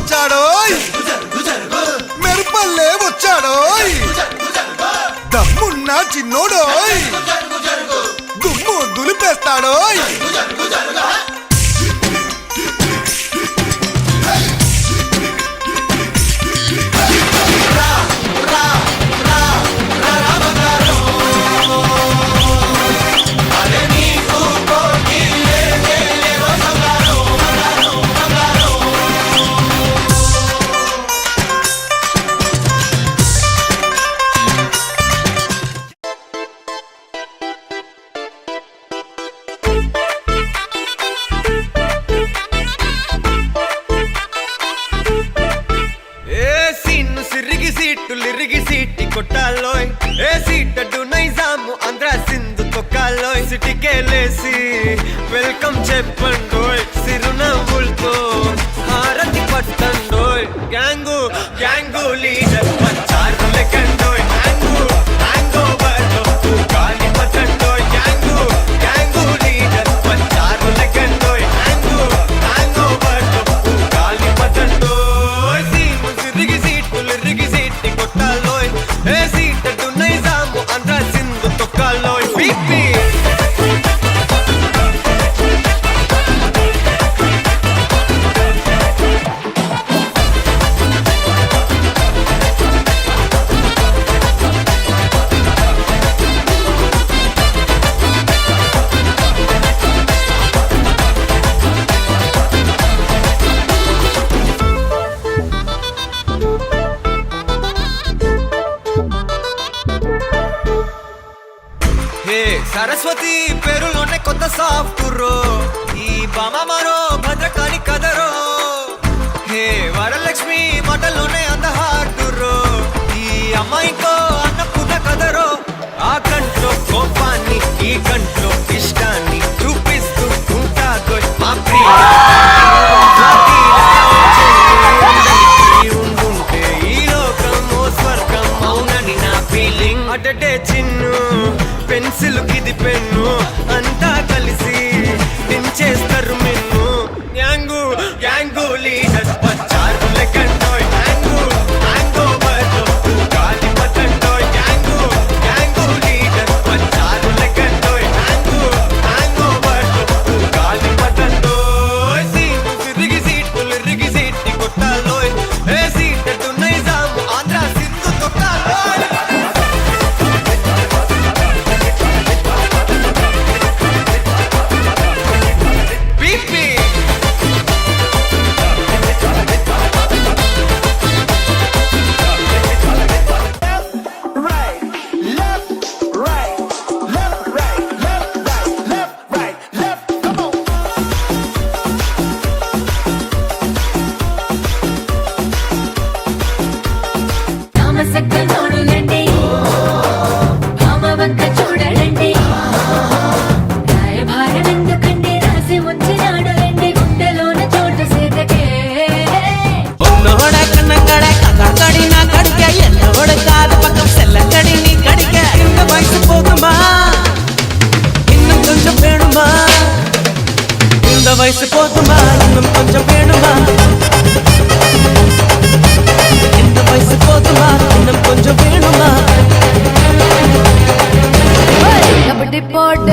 వచ్చాడోయ్ మెరుపల్లే వచ్చాడోయ్ దమ్మున్న చిన్నోడోయ్ దుమ్ము దులిపేస్తాడోయ్ కొట్టాలోయ్ ఏ సీటడు నైజాము ఆంధ్ర సింధు తొక్కాలోయ్ సిటీకేలేసి వెల్కమ్ చెప్పండోయ్ సిరునవ్వులతో హారతి పట్టండోయ్ గ్యాంగు గ్యాంగు లీడర్ పంచారు లెక్కండోయ్ హ్యాంగు హ్యాంగ్ ఓవర్లో గాలి పట్టండోయ్ గ్యాంగు గ్యాంగు లీడర్ పంచారు లెక్కండోయ్ హ్యాంగు హ్యాంగ్ ఓవర్లో గాలి పట్టండోయ్ సీము సిరిగి సీటి కొట్టాలోయ్ ఏ సీటడు నైజాము ఆంధ్ర సింధు తొక్కాలోయ్ పీపీ సరస్వతి పేరులోనే కొత్త సాఫ్ట్ రో ఈ బామ మరో భద్రకాళి కదరో హే వరలక్ష్మి మాటల్లోనే అంత హార్ట్ రో ఈ అమ్మాయికో అన్నపూర్ణ కదరో ఆ కంట్లో కోపాన్ని ఈ కంట్లో ఇష్టాన్ని చూపిస్తూ ఉంటాగో మా ప్రియ ఉండుంటే ఈ లోకం స్వర్గం అవునని నా ఫీలింగ్ అటటే చిన్ను పెన్సిల్ కిది పెన్ను అంతా కలిసి దించేస్తారు మెన్ను గ్యాంగు గ్యాంగు లీడర్ పచ్చారు లెక్కండోయ్ హ్యాంగు హ్యాంగ్ ఓవర్లో గాలి పట్టండోయ్ గ్యాంగు గ్యాంగు లీడర్ పచ్చారు లెక్కండోయ్ హ్యాంగు హ్యాంగ్ ఓవర్లో గాలి పట్టండోయ్ సీము సిరిగి సీటి కొట్టాలోయ్ ఏ సీటడు నైజాము ఆంధ్ర సింధు తొక్కాలోయ్ వయసు పోతుమా ఇన్నం కొంచెం వేణుమా ఇంత వయసు పోతుమా ఇన్నం కొంచెం వేణుమా కబడ్డీ పోట